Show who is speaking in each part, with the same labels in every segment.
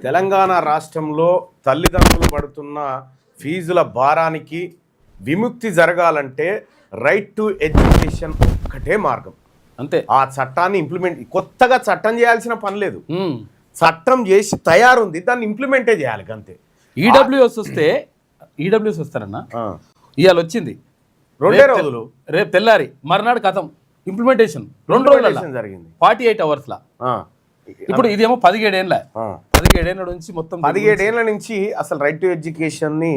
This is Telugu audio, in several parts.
Speaker 1: తెలంగాణ రాష్ట్రంలో తల్లిదండ్రులు పడుతున్న ఫీజుల భారానికి విముక్తి జరగాలంటే రైట్ టు ఎడ్యుకేషన్ ఒక్కటే మార్గం.
Speaker 2: అంతే.
Speaker 1: ఆ చట్టాన్ని ఇంప్లిమెంట్, కొత్తగా చట్టం చేయాల్సిన పని లేదు, చట్టం చేసి తయారుంది, దాన్ని ఇంప్లిమెంటే చేయాలి అంతే.
Speaker 2: ఈడబ్ల్యూఎస్ వస్తే ఈడబ్ల్యూఎస్ వస్తారన్న, ఇవాళ వచ్చింది
Speaker 1: 2 రోజులు,
Speaker 2: రేపు తెల్లారి మర్నాడు కథం ఇంప్లిమెంటేషన్ 2 రోజులు జరిగింది, 48 hours లా. ఇప్పుడు ఇదేమో 17 ఏళ్ళ నుంచి మొత్తం
Speaker 1: 17 ఏళ్ళ నుంచి అసలు రైట్ టు ఎడ్యుకేషన్ని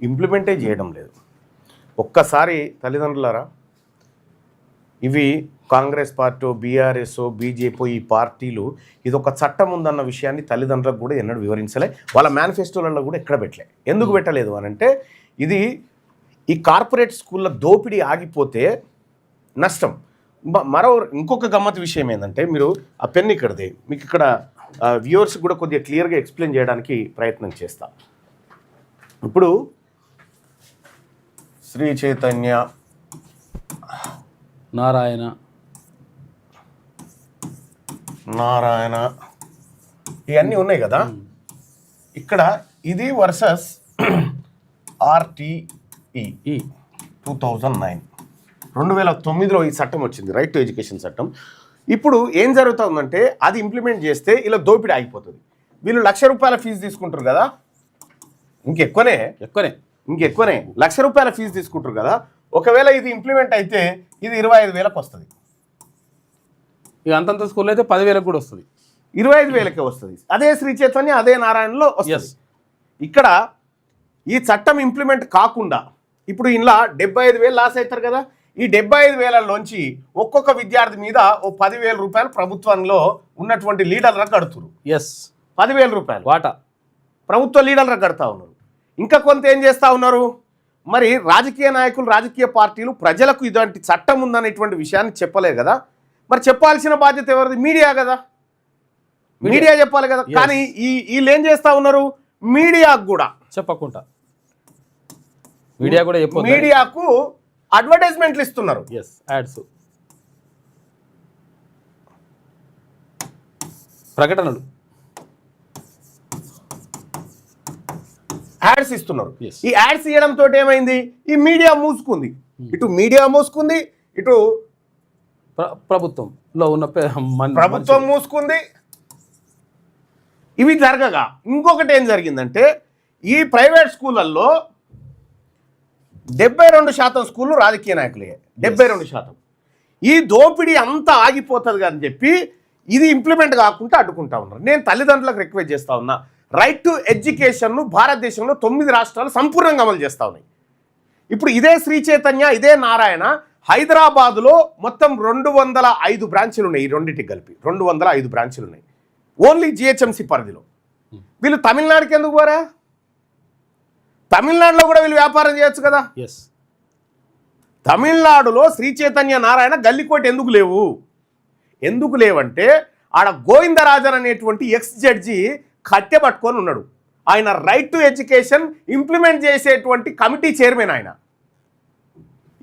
Speaker 1: ఇంప్లిమెంటే చేయడం లేదు. ఒక్కసారి తల్లిదండ్రులారా, ఇవి కాంగ్రెస్ పార్టీ, బీఆర్ఎస్, బీజేపీ, ఈ పార్టీలు ఇది ఒక చట్టం ఉందన్న విషయాన్ని తల్లిదండ్రులకు కూడా ఎన్నడూ వివరించలే, వాళ్ళ మేనిఫెస్టోలలో కూడా ఎక్కడ పెట్టలే. ఎందుకు పెట్టలేదు అని అంటే, ఇది ఈ కార్పొరేట్ స్కూళ్ళ దోపిడీ ఆగిపోతే నష్టం. ఇంకొక గమ్మత్ విషయం ఏంటంటే, మీరు ఆ పెన్ ఇక్కడది, మీకు ఇక్కడ వ్యూవర్స్ కూడా కొద్దిగా క్లియర్గా ఎక్స్ప్లెయిన్ చేయడానికి ప్రయత్నం చేస్తా. ఇప్పుడు శ్రీ చైతన్య
Speaker 2: నారాయణ
Speaker 1: ఇవన్నీ ఉన్నాయి కదా, ఇక్కడ ఇది వర్సెస్ ఆర్టీఈ 2009, 2009లో ఈ చట్టం వచ్చింది, రైట్ టు ఎడ్యుకేషన్ చట్టం. ఇప్పుడు ఏం జరుగుతుందంటే, అది ఇంప్లిమెంట్ చేస్తే ఇలా దోపిడీ ఆగిపోతుంది. వీళ్ళు ₹1,00,000 ఫీజు తీసుకుంటారు కదా, ఇంకెక్కువనే ₹1,00,000 ఫీజు తీసుకుంటారు కదా. ఒకవేళ ఇది ఇంప్లిమెంట్ అయితే ఇది 25,000కి వస్తుంది.
Speaker 2: ఇక అంతంత స్కూల్లో అయితే 10,000కి కూడా వస్తుంది,
Speaker 1: 25,000కే వస్తుంది. అదే శ్రీ చైతన్య, అదే నారాయణలో వస్తుంది. ఇక్కడ ఈ చట్టం ఇంప్లిమెంట్ కాకుండా ఇప్పుడు ఇలా 75,000 లాస్ అవుతారు కదా, ఈ 75,000లోంచి ఒక్కొక్క విద్యార్థి మీద ఓ ₹10,000 ప్రభుత్వంలో ఉన్నటువంటి లీడర్లకు కడుతున్నారు. 10,000
Speaker 2: వాటా
Speaker 1: ప్రభుత్వ లీడర్లకు కడతా ఉన్నారు. ఇంకా కొంత ఏం చేస్తూ ఉన్నారు, మరి రాజకీయ నాయకులు, రాజకీయ పార్టీలు ప్రజలకు ఇలాంటి చట్టం ఉందనేటువంటి విషయాన్ని చెప్పలేదు కదా. మరి చెప్పాల్సిన బాధ్యత ఎవరిది? మీడియా కదా, మీడియా చెప్పాలి కదా. కానీ వీళ్ళు ఏం చేస్తూ ఉన్నారు, మీడియాకు కూడా
Speaker 2: చెప్పకుండా
Speaker 1: మీడియాకు అడ్వర్టైజ్మెంట్లు ఇస్తున్నారు.
Speaker 2: ప్రకటనలు,
Speaker 1: యాడ్స్ ఇస్తున్నారు. ఈ యాడ్స్ ఇవ్వడంతో ఏమైంది, ఈ మీడియా మూసుకుంది. ఇటు మీడియా మూసుకుంది, ఇటు
Speaker 2: ప్రభుత్వంలో ఉన్న
Speaker 1: ప్రభుత్వం మూసుకుంది. ఇవి జరగగా ఇంకొకటి ఏం జరిగిందంటే, ఈ ప్రైవేట్ స్కూళ్ళల్లో 72% స్కూళ్ళు రాజకీయ నాయకులే, 72%. ఈ దోపిడీ అంతా ఆగిపోతుంది అని చెప్పి ఇది ఇంప్లిమెంట్ కాకుండా అడ్డుకుంటా ఉన్నారు. నేను తల్లిదండ్రులకు రిక్వెస్ట్ చేస్తా ఉన్నా, రైట్ టు ఎడ్యుకేషన్ను భారతదేశంలో 9 రాష్ట్రాలు సంపూర్ణంగా అమలు చేస్తూ ఉన్నాయి. ఇప్పుడు ఇదే శ్రీ చైతన్య, ఇదే నారాయణ, హైదరాబాదులో మొత్తం 205 బ్రాంచులు ఉన్నాయి. ఈ రెండింటికి కలిపి 205 బ్రాంచులు ఉన్నాయి ఓన్లీ జిహెచ్ఎంసీ పరిధిలో. వీళ్ళు తమిళనాడుకి ఎందుకు పోరా? తమిళనాడులో కూడా వీళ్ళు వ్యాపారం చేయొచ్చు కదా. తమిళనాడులో శ్రీ చైతన్య, నారాయణ, గల్లికోట ఎందుకు లేవంటే, ఆడ గోవిందరాజన్ అనేటువంటి ఎక్స్ జడ్జి కట్టె పట్టుకొని ఉన్నాడు. ఆయన రైట్ టు ఎడ్యుకేషన్ ఇంప్లిమెంట్ చేసేటువంటి కమిటీ చైర్మన్ ఆయన.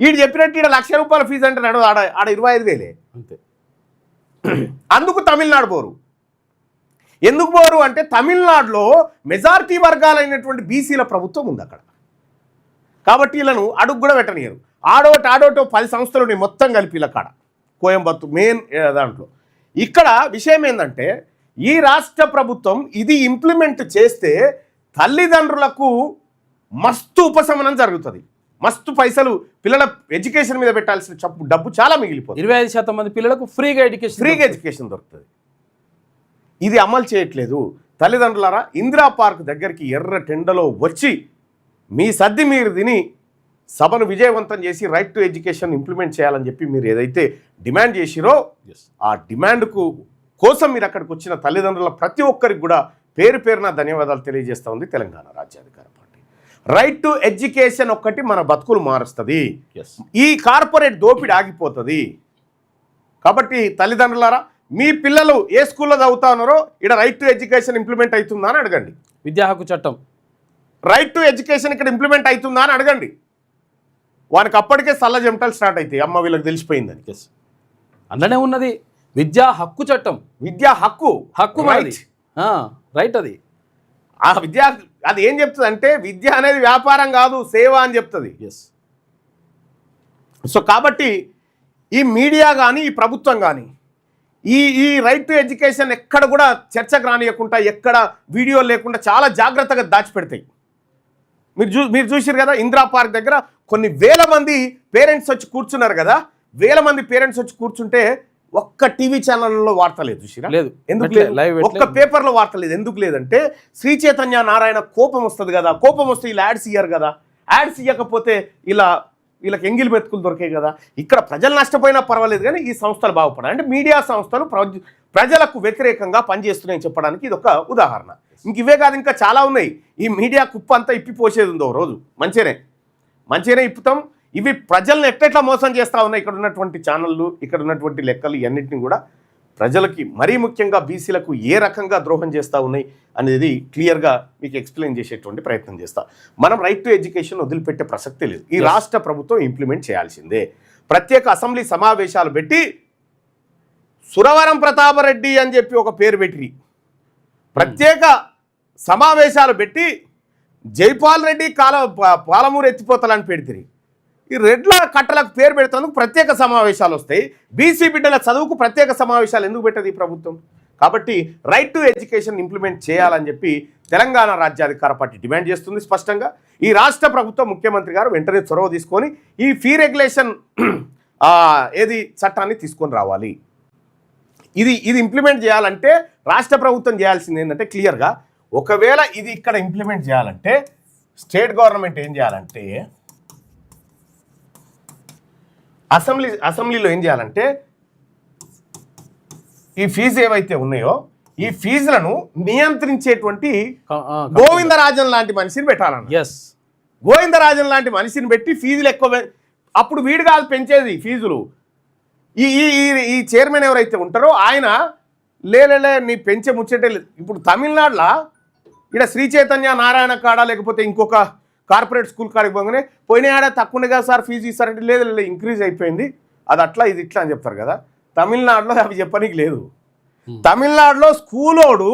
Speaker 1: వీడు చెప్పినట్టు ఈడ ₹1,00,000 ఫీజు అంటే ఆడ 25,000
Speaker 2: అంతే.
Speaker 1: అందుకు తమిళనాడు పోరు. ఎందుకు పోరు అంటే, తమిళనాడులో మెజారిటీ వర్గాలైనటువంటి బీసీల ప్రభుత్వం ఉంది అక్కడ. కాబట్టి వీళ్ళను అడుగు కూడా పెట్టనియరు. ఆడోటో 10 సంస్థలు ఉన్నాయి మొత్తం కలిపి వీళ్ళ కాడ, కోయంబత్తూరు మెయిన్ దాంట్లో. ఇక్కడ విషయం ఏంటంటే, ఈ రాష్ట్ర ప్రభుత్వం ఇది ఇంప్లిమెంట్ చేస్తే తల్లిదండ్రులకు మస్తు ఉపశమనం జరుగుతుంది. మస్తు పైసలు పిల్లల ఎడ్యుకేషన్ మీద పెట్టాల్సిన డబ్బు చాలా మిగిలిపోతుంది.
Speaker 2: 25% మంది పిల్లలకు ఫ్రీగా
Speaker 1: ఎడ్యుకేషన్ దొరుకుతుంది. ఇది అమలు చేయట్లేదు. తల్లిదండ్రులారా, ఇందిరా పార్క్ దగ్గరికి ఎర్ర టెండలో వచ్చి మీ సర్ది మీరు తిని సభను విజయవంతం చేసి రైట్ టు ఎడ్యుకేషన్ ఇంప్లిమెంట్ చేయాలని చెప్పి మీరు ఏదైతే డిమాండ్ చేసిరో, ఆ డిమాండ్కు కోసం మీరు అక్కడికి వచ్చిన తల్లిదండ్రుల ప్రతి ఒక్కరికి కూడా పేరు పేరున ధన్యవాదాలు తెలియజేస్తూ ఉంది తెలంగాణ రాజ్యాధికార పార్టీ. రైట్ టు ఎడ్యుకేషన్ ఒక్కటి మన బతుకులు మారుస్తుంది, ఈ కార్పొరేట్ దోపిడీ ఆగిపోతుంది. కాబట్టి తల్లిదండ్రులారా, మీ పిల్లలు ఏ స్కూల్లో చదువుతా ఉన్నారో ఇక్కడ రైట్ టు ఎడ్యుకేషన్ ఇంప్లిమెంట్ అవుతుందా అని అడగండి.
Speaker 2: విద్యా హక్కు చట్టం
Speaker 1: రైట్ టు ఎడ్యుకేషన్ ఇక్కడ ఇంప్లిమెంట్ అవుతుందా అని అడగండి. వానికి అప్పటికే సల్ల చెమటలు స్టార్ట్ అవుతాయి, అమ్మ వీళ్ళకి తెలిసిపోయిందని.
Speaker 2: అందులోనే ఉన్నది విద్యా హక్కు చట్టం.
Speaker 1: విద్యా హక్కు
Speaker 2: రైట్ అది.
Speaker 1: ఆ విద్య అది ఏం చెప్తుంది అంటే విద్య అనేది వ్యాపారం కాదు, సేవ అని చెప్తుంది.
Speaker 2: ఎస్.
Speaker 1: సో కాబట్టి ఈ మీడియా కానీ ఈ ప్రభుత్వం కానీ ఈ రైట్ టు ఎడ్యుకేషన్ ఎక్కడ కూడా చర్చకు రానియకుండా, ఎక్కడ వీడియో లేకుండా చాలా జాగ్రత్తగా దాచిపెడతాయి. మీరు చూసారు కదా, ఇందిరా పార్క్ దగ్గర కొన్ని వేల మంది పేరెంట్స్ వచ్చి కూర్చున్నారు కదా, వేల మంది పేరెంట్స్ వచ్చి కూర్చుంటే ఒక్క టీవీ ఛానల్లో వార్త లేదు. చూసిరా?
Speaker 2: లేదు.
Speaker 1: ఎందుకు లేదు? ఒక్క పేపర్లో వార్త లేదు. ఎందుకు లేదంటే శ్రీ చైతన్య నారాయణ కోపం వస్తుంది కదా, కోపం వస్తే ఇలా యాడ్స్ ఇయ్యారు కదా, యాడ్స్ ఇవ్వకపోతే వీళ్ళకి ఎంగిలి మెతుకులు దొరికాయి కదా. ఇక్కడ ప్రజలు నష్టపోయినా పర్వాలేదు కానీ ఈ సంస్థలు బాగుపడాలి అంటే మీడియా సంస్థలు ప్రజలకు వ్యతిరేకంగా పనిచేస్తున్నాయని చెప్పడానికి ఇది ఒక ఉదాహరణ. ఇంక ఇవే కాదు, ఇంకా చాలా ఉన్నాయి. ఈ మీడియా కుప్ప అంతా ఇప్పిపోసేది ఉందో రోజు మంచిగానే ఇప్పుతాం. ఇవి ప్రజల్ని ఎట్లా మోసం చేస్తూ ఉన్నాయి ఇక్కడ ఉన్నటువంటి ఛానళ్ళు, ఇక్కడ ఉన్నటువంటి లెక్కలు ఇవన్నింటినీ కూడా ప్రజలకి, మరీ ముఖ్యంగా బీసీలకు ఏ రకంగా ద్రోహం చేస్తూ ఉన్నాయి అనేది క్లియర్గా మీకు ఎక్స్ప్లెయిన్ చేసేటువంటి ప్రయత్నం చేస్తా. మనం రైట్ టు ఎడ్యుకేషన్ వదిలిపెట్టే ప్రసక్తి లేదు. ఈ రాష్ట్ర ప్రభుత్వం ఇంప్లిమెంట్ చేయాల్సిందే. ప్రత్యేక అసెంబ్లీ సమావేశాలు పెట్టి సురవరం ప్రతాపరెడ్డి అని చెప్పి ఒక పేరు పెట్టి ప్రత్యేక సమావేశాలు పెట్టి జైపాల్ రెడ్డి పాలమూరు ఎత్తిపోతలని పెడితే ఈ రెడ్ల కట్టలకు పేరు పెడతానికి ప్రత్యేక సమావేశాలు వస్తాయి. బీసీ బిడ్డల చదువుకు ప్రత్యేక సమావేశాలు ఎందుకు పెట్టదు ఈ ప్రభుత్వం? కాబట్టి రైట్ టు ఎడ్యుకేషన్ ఇంప్లిమెంట్ చేయాలని చెప్పి తెలంగాణ రాజ్యాధికార పార్టీ డిమాండ్ చేస్తుంది స్పష్టంగా. ఈ రాష్ట్ర ప్రభుత్వం ముఖ్యమంత్రి గారు వెంటనే చొరవ తీసుకొని ఈ ఫీ రెగ్యులేషన్ చట్టాన్ని తీసుకొని రావాలి. ఇది ఇంప్లిమెంట్ చేయాలంటే రాష్ట్ర ప్రభుత్వం చేయాల్సింది ఏంటంటే క్లియర్గా, ఒకవేళ ఇది ఇక్కడ ఇంప్లిమెంట్ చేయాలంటే స్టేట్ గవర్నమెంట్ ఏం చేయాలంటే అసెంబ్లీలో ఏం చేయాలంటే ఈ ఫీజు ఏవైతే ఉన్నాయో ఈ ఫీజులను నియంత్రించేటువంటి గోవిందరాజన్ లాంటి మనిషిని పెట్టాలన్న. గోవిందరాజన్ లాంటి మనిషిని పెట్టి ఫీజులు ఎక్కువ, అప్పుడు వీడు కాదు పెంచేది ఫీజులు. ఈ చైర్మన్ ఎవరైతే ఉంటారో ఆయన లేలే నీ పెంచే ముచ్చటే లేదు. ఇప్పుడు తమిళనాడులో ఇక్కడ శ్రీ చైతన్య నారాయణ కాడ లేకపోతే ఇంకొక కార్పొరేట్ స్కూల్ కాడికి పోగానే పోయిన ఆడ తక్కువనే కదా సార్ ఫీజు ఇస్తారంటే లేదు ఇంక్రీజ్ అయిపోయింది, అది అట్లా ఇది ఇట్లా అని చెప్తారు కదా. తమిళనాడులో అవి చెప్పడానికి లేదు. తమిళనాడులో స్కూలోడు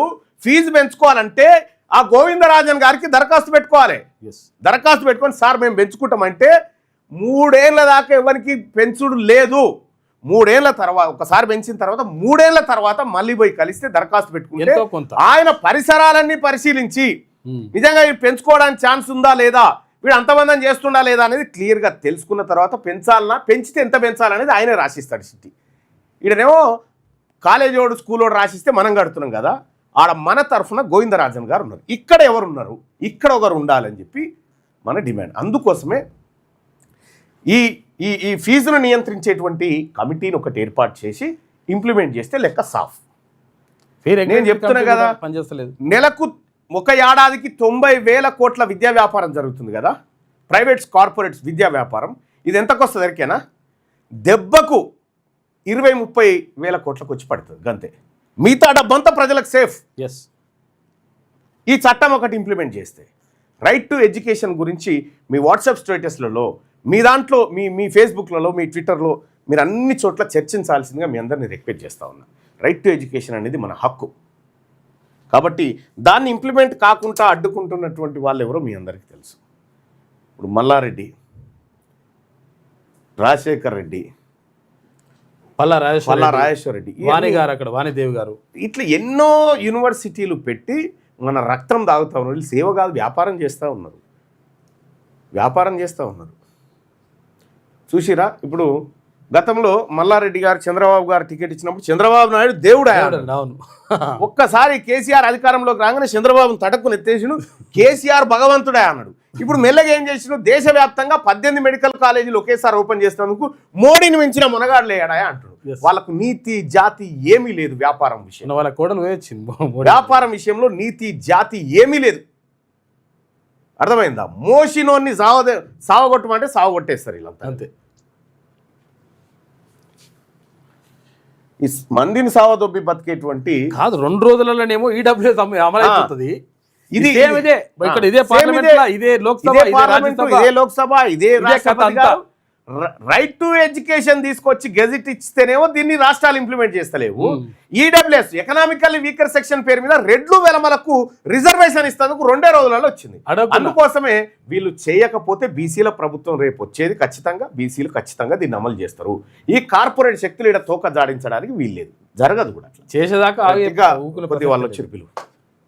Speaker 1: ఫీజు పెంచుకోవాలంటే ఆ గోవిందరాజన్ గారికి దరఖాస్తు పెట్టుకోవాలి. దరఖాస్తు పెట్టుకొని సార్ మేము పెంచుకుంటామంటే 3 ఏళ్ల దాకా ఎవరికి పెంచుడు లేదు. 3 ఏళ్ల తర్వాత ఒకసారి పెంచిన తర్వాత 3 ఏళ్ల తర్వాత మళ్ళీ పోయి కలిస్తే దరఖాస్తు పెట్టుకుంటే ఆయన పరిసరాలన్నీ పరిశీలించి నిజంగా వీడు పెంచుకోవడానికి ఛాన్స్ ఉందా లేదా, వీడు అంతమంది చేస్తుండా లేదా అనేది క్లియర్గా తెలుసుకున్న తర్వాత పెంచాలన్నా, పెంచితే ఎంత పెంచాలనేది ఆయనే రాసిస్తాడు సిటీ. ఈడనేమో కాలేజోడు స్కూలోడు రాసిస్తే మనం కడుతున్నాం కదా, ఆడ మన తరఫున గోవిందరాజన్ గారు ఉన్నారు. ఇక్కడ ఎవరున్నారు, ఇక్కడ ఒకరు ఉండాలని చెప్పి మన డిమాండ్. అందుకోసమే ఈ ఫీజును నియంత్రించేటువంటి కమిటీని ఒకటి ఏర్పాటు చేసి ఇంప్లిమెంట్ చేస్తే లెక్క సాఫ్. నేను చెప్తున్నా కదా, నెలకు ఒక ఏడాదికి 90,000 కోట్ల విద్యా వ్యాపారం జరుగుతుంది కదా, ప్రైవేట్స్ కార్పొరేట్స్ విద్యా వ్యాపారం. ఇది ఎంతకు వస్తుంది ఎరికేనా? దెబ్బకు 20-30 వేల కోట్లకు వచ్చి పడుతుంది గంతే. మిగతా డబ్బంతా ప్రజలకు సేఫ్. ఈ చట్టం ఒకటి ఇంప్లిమెంట్ చేస్తే రైట్ టు ఎడ్యుకేషన్ గురించి మీ వాట్సాప్ స్టేటస్లలో, మీ దాంట్లో, మీ ఫేస్బుక్లలో, మీ ట్విట్టర్లో మీరు అన్ని చోట్ల చర్చించాల్సిందిగా మీ అందరినీ రిక్వెస్ట్ చేస్తూ ఉన్నా. రైట్ టు ఎడ్యుకేషన్ అనేది మన హక్కు. కాబట్టి దాన్ని ఇంప్లిమెంట్ కాకుండా అడ్డుకుంటున్నటువంటి వాళ్ళు ఎవరో మీ అందరికీ తెలుసు. ఇప్పుడు మల్లారెడ్డి, రాజశేఖర్ రెడ్డి,
Speaker 2: పల్లా
Speaker 1: రాజేశ్వర రెడ్డి,
Speaker 2: వాణిదేవి గారు, ఇట్లా
Speaker 1: ఎన్నో యూనివర్సిటీలు పెట్టి మన రక్తం తాగుతూ ఉన్నారు. సేవ కాదు, వ్యాపారం చేస్తూ ఉన్నారు. చూసిరా? ఇప్పుడు గతంలో మల్లారెడ్డి గారు చంద్రబాబు గారు టికెట్ ఇచ్చినప్పుడు చంద్రబాబు నాయుడు దేవుడు అయ్యాడు. ఒక్కసారి కేసీఆర్ అధికారంలోకి రాగానే చంద్రబాబును తటక్కుని ఎత్తేసిను, కేసీఆర్ భగవంతుడే అన్నాడు. ఇప్పుడు మెల్లగా ఏం చేసిను, దేశవ్యాప్తంగా 18 మెడికల్ కాలేజీలు ఒకేసారి ఓపెన్ చేసినందుకు మోడీని మించిన మునగాడులేడా అంటాడు. వాళ్ళకు నీతి జాతి ఏమీ లేదు. వ్యాపారం విషయం,
Speaker 2: వాళ్ళ కోడలు
Speaker 1: వ్యాపారం విషయంలో నీతి జాతి ఏమీ లేదు. అర్థమైందా? మోషినోన్ని సావగొట్టమంటే సావగొట్టేస్తారు వీళ్ళంతా అంతే. ఈ మందిని సావదొబ్బి బతికేటువంటి
Speaker 2: కాదు. 2 రోజులలోనేమో ఈడబ్ల్యూఎస్ అమలవుతుంది.
Speaker 1: ఇది
Speaker 2: ఇదే పార్లమెంట్, ఇదే లోక్సభ,
Speaker 1: ఇదే లోక్సభ, ఇదే రైట్ టు ఎడ్యుకేషన్ తీసుకొచ్చి గెజిట్ ఇస్తేనేమో దీన్ని రాష్ట్రాలు ఇంప్లిమెంట్ చేస్తలేవు. ఈడబ్ల్యూఎస్ ఎకనామికల్లీ వీకర్ సెక్షన్ పేరు మీద రెడ్లు వెలమలకు రిజర్వేషన్ ఇస్తేందుకు 2 రోజులలో వచ్చింది. అందుకోసమే వీళ్ళు చేయకపోతే బీసీల ప్రభుత్వం రేపు వచ్చేది ఖచ్చితంగా, బీసీలు ఖచ్చితంగా దీన్ని అమలు చేస్తారు. ఈ కార్పొరేట్ శక్తులు ఇక్కడ తోక జాడించడానికి వీల్లేదు, జరగదు కూడా. అట్లా
Speaker 2: చేసేదాకా
Speaker 1: కొద్ది వాళ్ళు వచ్చి పిలువు.